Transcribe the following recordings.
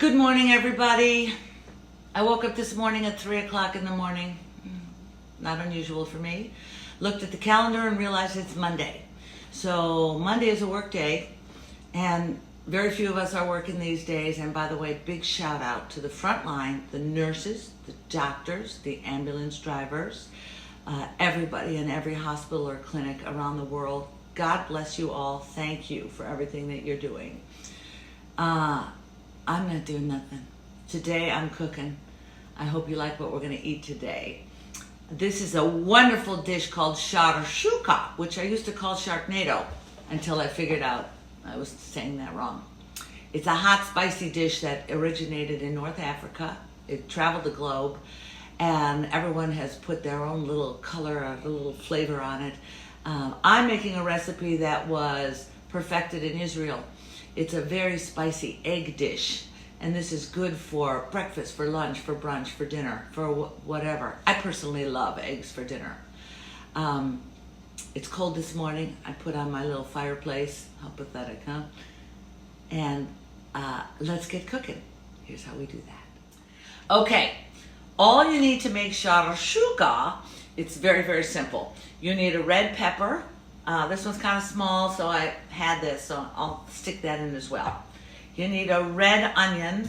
Good morning, everybody. I woke up this morning at 3 o'clock in the morning. Not unusual for me. Looked at the calendar and realized it's Monday. So Monday is a work day, and very few of us are working these days. And by the way, big shout out to the front line, the nurses, the doctors, the ambulance drivers, everybody in every hospital or clinic around the world. God bless you all. Thank you for everything that you're doing. I'm not doing nothing. Today I'm cooking. I hope you like what we're going to eat today. This is a wonderful dish called Shakshuka, which I used to call Sharknado until I figured out I was saying that wrong. It's a hot, spicy dish that originated in North Africa. It traveled the globe, and everyone has put their own little color or a little flavor on it. I'm making a recipe that was perfected in Israel. It's a very spicy egg dish, and this is good for breakfast, for lunch, for brunch, for dinner, for whatever. I personally love eggs for dinner. It's cold this morning. I put on my little fireplace. How pathetic, huh? And let's get cooking. Here's how we do that. Okay, all you need to make shakshuka, it's very, very simple. You need a red pepper. This one's kind of small, so I had this, so I'll stick that in as well. You need a red onion.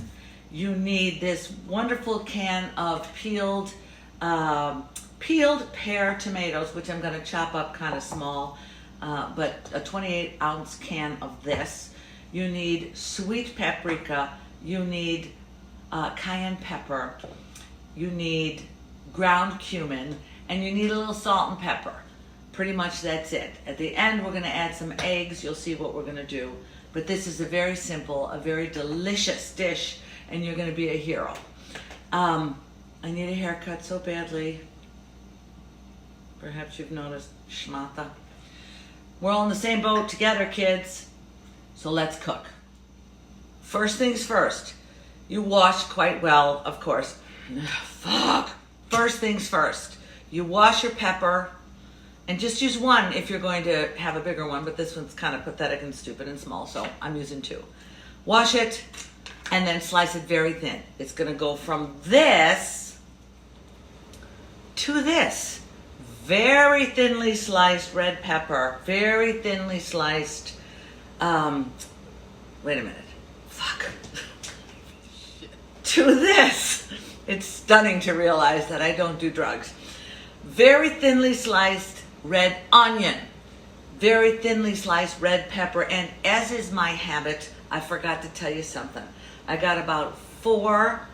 You need this wonderful can of peeled pear tomatoes, which I'm going to chop up kind of small, but a 28-ounce can of this. You need sweet paprika. You need cayenne pepper. You need ground cumin, and you need a little salt and pepper. Pretty much that's it. At the end, we're going to add some eggs. You'll see what we're going to do. But this is a very simple, a very delicious dish, and you're going to be a hero. I need a haircut so badly. Perhaps you've noticed, schmata. We're all in the same boat together, kids. So let's cook. First things first. You wash quite well, of course. Fuck. First things first. You wash your pepper. And just use one if you're going to have a bigger one, but this one's kind of pathetic and stupid and small, so I'm using two. Wash it, and then slice it very thin. It's going to go from this to this. Very thinly sliced red pepper, very thinly sliced, wait a minute, fuck. To this. It's stunning to realize that I don't do drugs. Very thinly sliced red onion, very thinly sliced red pepper, and as is my habit, I forgot to tell you something. I got about 4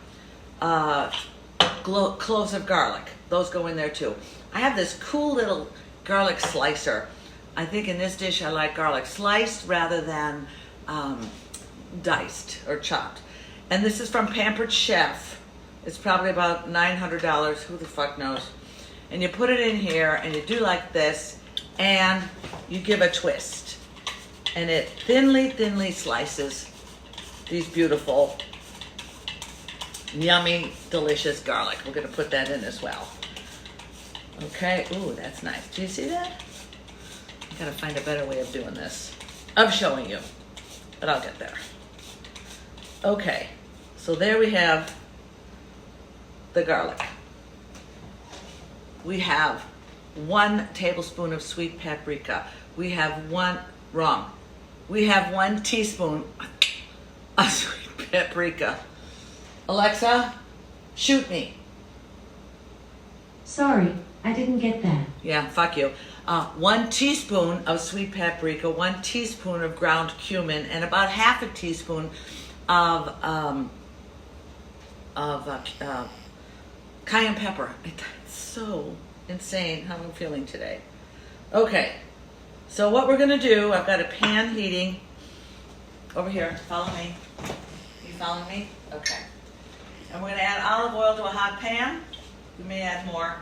cloves of garlic. Those go in there too. I have this cool little garlic slicer. I think in this dish I like garlic sliced rather than diced or chopped. And this is from Pampered Chef. It's probably about $900. Who the fuck knows? And you put it in here, and you do like this, and you give a twist. And it thinly slices these beautiful, yummy, delicious garlic. We're going to put that in as well. Okay, ooh, that's nice. Do you see that? I got to find a better way of doing this, of showing you, but I'll get there. Okay, so there we have the garlic. We have 1 tablespoon of sweet paprika. We have 1 teaspoon of sweet paprika. Alexa, shoot me. Sorry, I didn't get that. Yeah, fuck you. 1 teaspoon of sweet paprika, 1 teaspoon of ground cumin, and about half a teaspoon of cayenne pepper. It's so insane how I'm feeling today. Okay, so what we're gonna do, I've got a pan heating over here. Follow me. You following me? Okay. And we're gonna add olive oil to a hot pan. We may add more.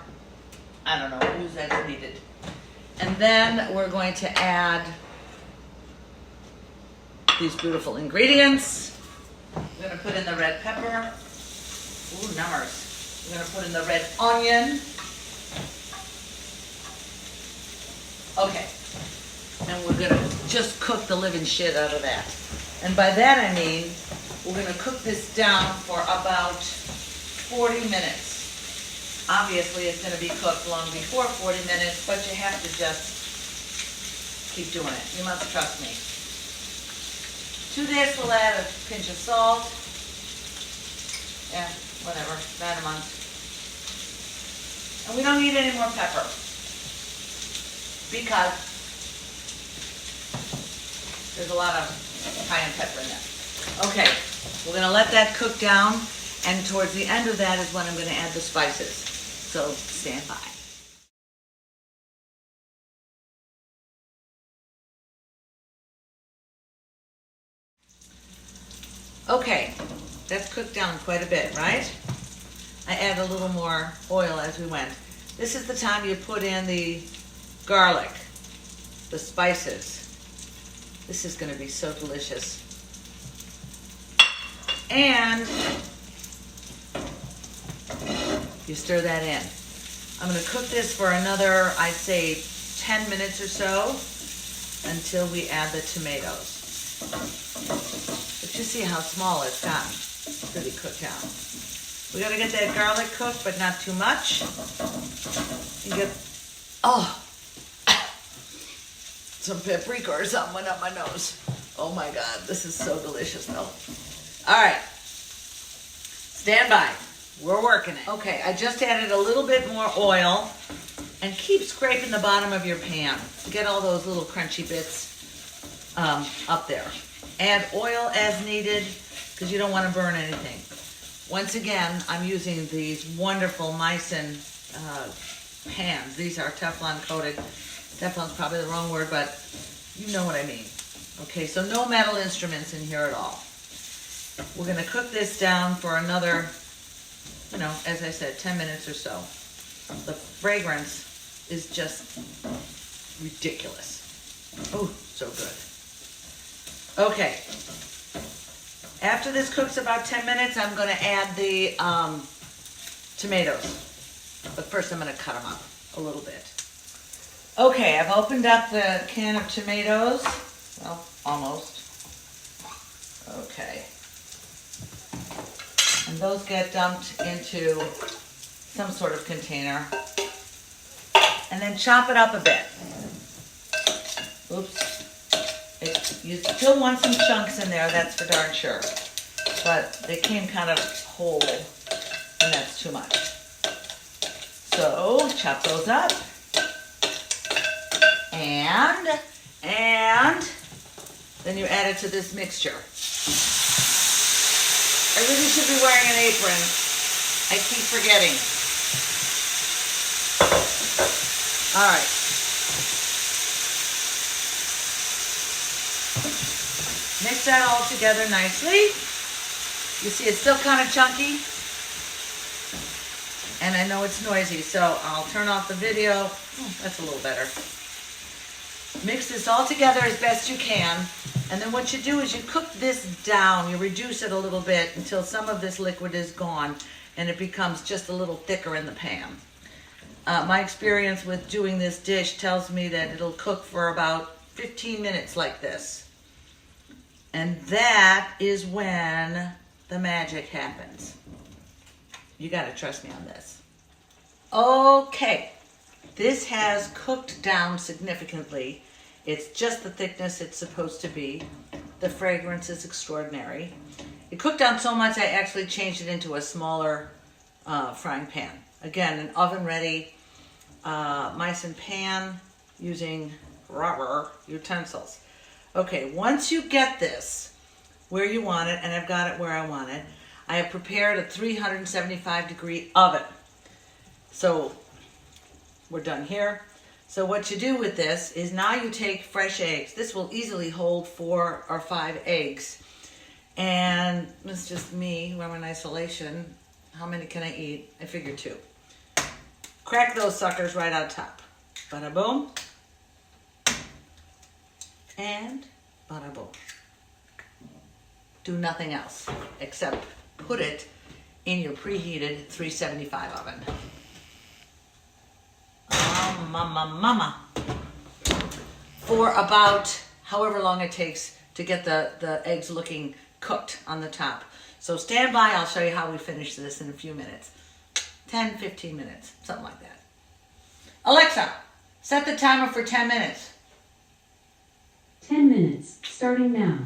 I don't know, use as needed. And then we're going to add these beautiful ingredients. We're gonna put in the red pepper. Ooh, numbers. We're going to put in the red onion. Okay. And we're going to just cook the living shit out of that. And by that I mean, we're we're gonna cook this down for about 40 minutes. Obviously, it's gonna be cooked long before 40 minutes, but you have to just keep doing it. You must trust me. To this, we'll add a pinch of salt. Yeah, whatever, that amount. And we don't need any more pepper because there's a lot of cayenne pepper in there. Okay, we're gonna let that cook down, and towards the end of that is when I'm gonna add the spices. So stand by. Okay, that's cooked down quite a bit, right? I add a little more oil as we went. This is the time you put in the garlic, the spices. This is going to be so delicious. And you stir that in. I'm going to cook this for another, I'd say, 10 minutes or so until we add the tomatoes. But you see how small it's gotten. It's really cooked down. We got to get that garlic cooked, but not too much. You get, some paprika or something went up my nose. Oh my God, this is so delicious though. All right, stand by. We're working it. Okay, I just added a little bit more oil, and keep scraping the bottom of your pan to get all those little crunchy bits up there. Add oil as needed because you don't want to burn anything. Once again, I'm using these wonderful Meissen pans. These are Teflon coated. Teflon's probably the wrong word, but you know what I mean. Okay, so no metal instruments in here at all. We're gonna cook this down for another, as I said, 10 minutes or so. The fragrance is just ridiculous. Oh, so good. Okay. After this cooks about 10 minutes, I'm gonna add the tomatoes. But first I'm gonna cut them up a little bit. Okay, I've opened up the can of tomatoes. Well, almost. Okay. And those get dumped into some sort of container. And then chop it up a bit. Oops. You still want some chunks in there, that's for darn sure. But they came kind of whole, and that's too much. So, chop those up. And then you add it to this mixture. I really should be wearing an apron. I keep forgetting. All right. Mix that all together nicely. You see it's still kind of chunky. And I know it's noisy, so I'll turn off the video. That's a little better. Mix this all together as best you can. And then what you do is you cook this down. You reduce it a little bit until some of this liquid is gone and it becomes just a little thicker in the pan. My experience with doing this dish tells me that it'll cook for about 15 minutes like this. And that is when the magic happens. You gotta trust me on this. Okay, this has cooked down significantly. It's just the thickness it's supposed to be. The fragrance is extraordinary. It cooked down so much I actually changed it into a smaller frying pan. Again, an oven ready Meissen pan using rubber utensils. Okay, once you get this where you want it, and I've got it where I want it, I have prepared a 375-degree oven. So we're done here. So what you do with this is now you take fresh eggs. This will easily hold 4 or 5 eggs. And it's just me, when I'm in isolation. How many can I eat? I figure 2. Crack those suckers right on top. Bada boom. And bada boom. Do nothing else except put it in your preheated 375 oven. Oh, mama. For about however long it takes to get the eggs looking cooked on the top. So stand by, I'll show you how we finish this in a few minutes. 10, 15 minutes, something like that. Alexa, set the timer for 10 minutes. 10 minutes, starting now.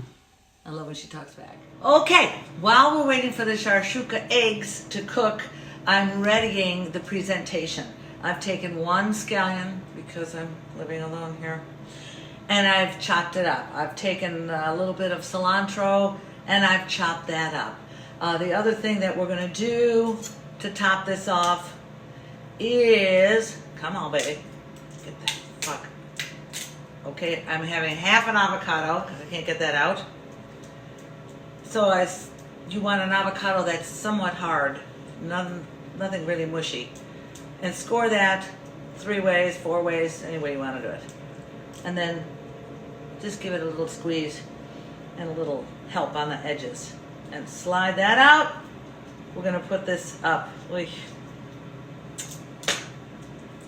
I love when she talks back. Okay, while we're waiting for the shakshuka eggs to cook, I'm readying the presentation. I've taken one scallion, because I'm living alone here, and I've chopped it up. I've taken a little bit of cilantro, and I've chopped that up. The other thing that we're gonna do to top this off is, come on baby, get the fuck. Okay, I'm having half an avocado, because I can't get that out. So you want an avocado that's somewhat hard, nothing really mushy. And score that 3 ways, 4 ways, any way you want to do it. And then just give it a little squeeze and a little help on the edges. And slide that out. We're gonna put this up. Oy.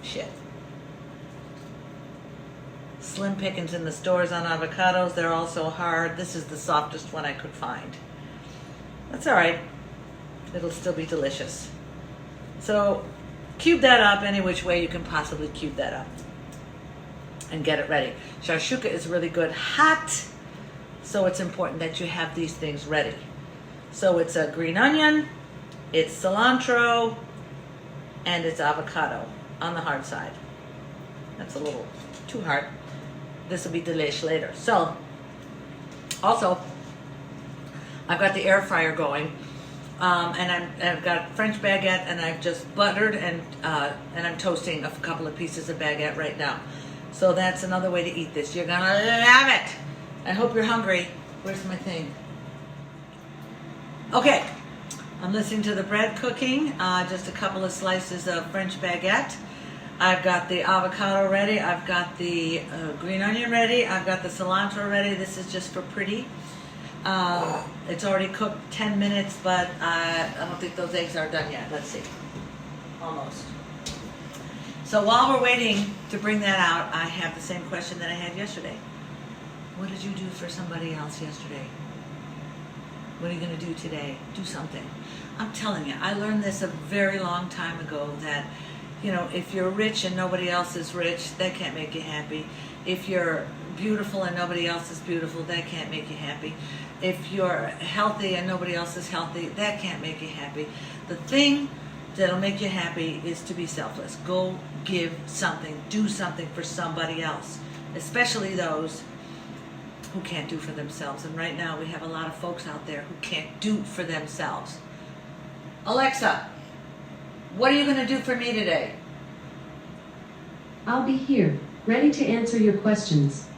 Shit. Slim pickings in the stores on avocados. They're also hard. This is the softest one I could find. That's all right. It'll still be delicious. So cube that up any which way you can possibly cube that up. And get it ready. Shakshuka is really good hot, so it's important that you have these things ready. So it's a green onion, it's cilantro, and it's avocado on the hard side. That's a little too hard. This will be delish later. So, also, I've got the air fryer going, and I've got French baguette, and I've just buttered and I'm toasting a couple of pieces of baguette right now. So that's another way to eat this. You're gonna love it. I hope you're hungry. Where's my thing? Okay, I'm listening to the bread cooking. Just a couple of slices of French baguette. I've got the avocado ready. I've got the green onion ready. I've got the cilantro ready. This is just for pretty. It's already cooked 10 minutes, but I don't think those eggs are done yet. Let's see. Almost. So while we're waiting to bring that out, I have the same question that I had yesterday. What did you do for somebody else yesterday? What are you going to do today? Do something. I'm telling you, I learned this a very long time ago that, you know, if you're rich and nobody else is rich, that can't make you happy. If you're beautiful and nobody else is beautiful, that can't make you happy. If you're healthy and nobody else is healthy, that can't make you happy. The thing that'll make you happy is to be selfless. Go give something, do something for somebody else, especially those who can't do for themselves. And right now we have a lot of folks out there who can't do for themselves. Alexa, what are you going to do for me today? I'll be here, ready to answer your questions.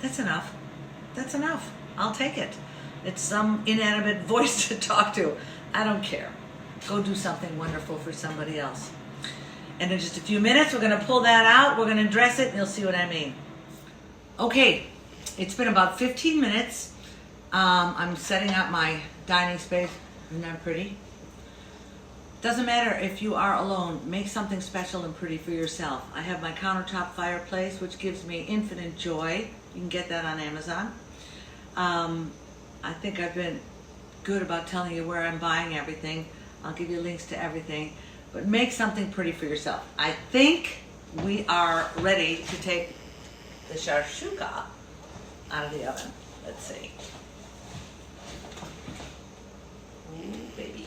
That's enough. That's enough. I'll take it. It's some inanimate voice to talk to. I don't care. Go do something wonderful for somebody else. And in just a few minutes, we're going to pull that out. We're going to dress it, and you'll see what I mean. Okay, it's been about 15 minutes. I'm setting up my dining space. Isn't that pretty? Doesn't matter if you are alone. Make something special and pretty for yourself. I have my countertop fireplace, which gives me infinite joy. You can get that on Amazon. I think I've been good about telling you where I'm buying everything. I'll give you links to everything. But make something pretty for yourself. I think we are ready to take the shakshuka out of the oven. Let's see. Ooh, baby.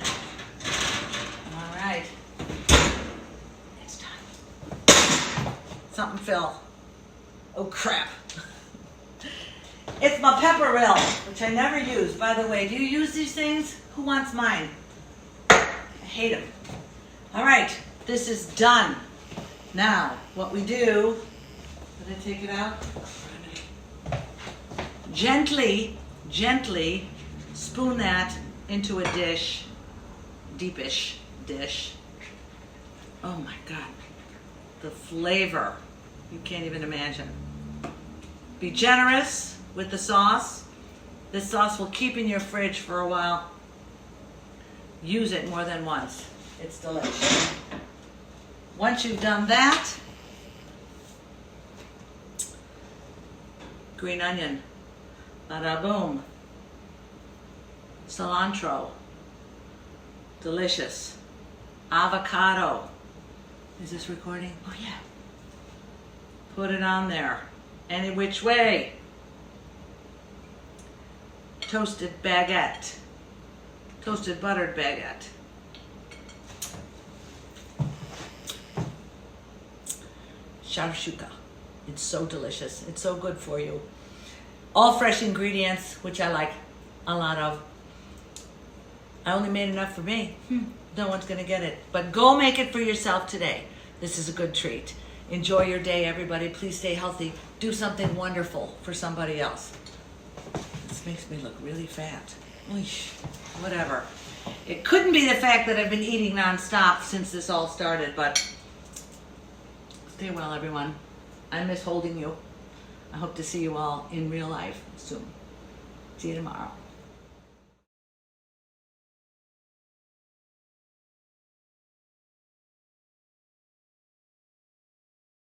All right. It's time. Something fell. Oh, crap. It's my pepper reel, which I never use. By the way, do you use these things? Who wants mine? I hate them. All right, this is done. Now, what we do, did I take it out? Gently spoon that into a dish, deepish dish. Oh my God, the flavor, you can't even imagine. Be generous with the sauce. This sauce will keep in your fridge for a while. Use it more than once. It's delicious. Once you've done that, green onion, bada boom, cilantro, delicious. Avocado. Is this recording? Oh yeah. Put it on there. Any which way. Toasted baguette. Toasted buttered baguette. Shakshuka. It's so delicious. It's so good for you. All fresh ingredients, which I like a lot of. I only made enough for me. No one's going to get it. But go make it for yourself today. This is a good treat. Enjoy your day, everybody. Please stay healthy. Do something wonderful for somebody else. This makes me look really fat. Eesh, whatever. It couldn't be the fact that I've been eating nonstop since this all started, but stay well, everyone. I miss holding you. I hope to see you all in real life soon. See you tomorrow.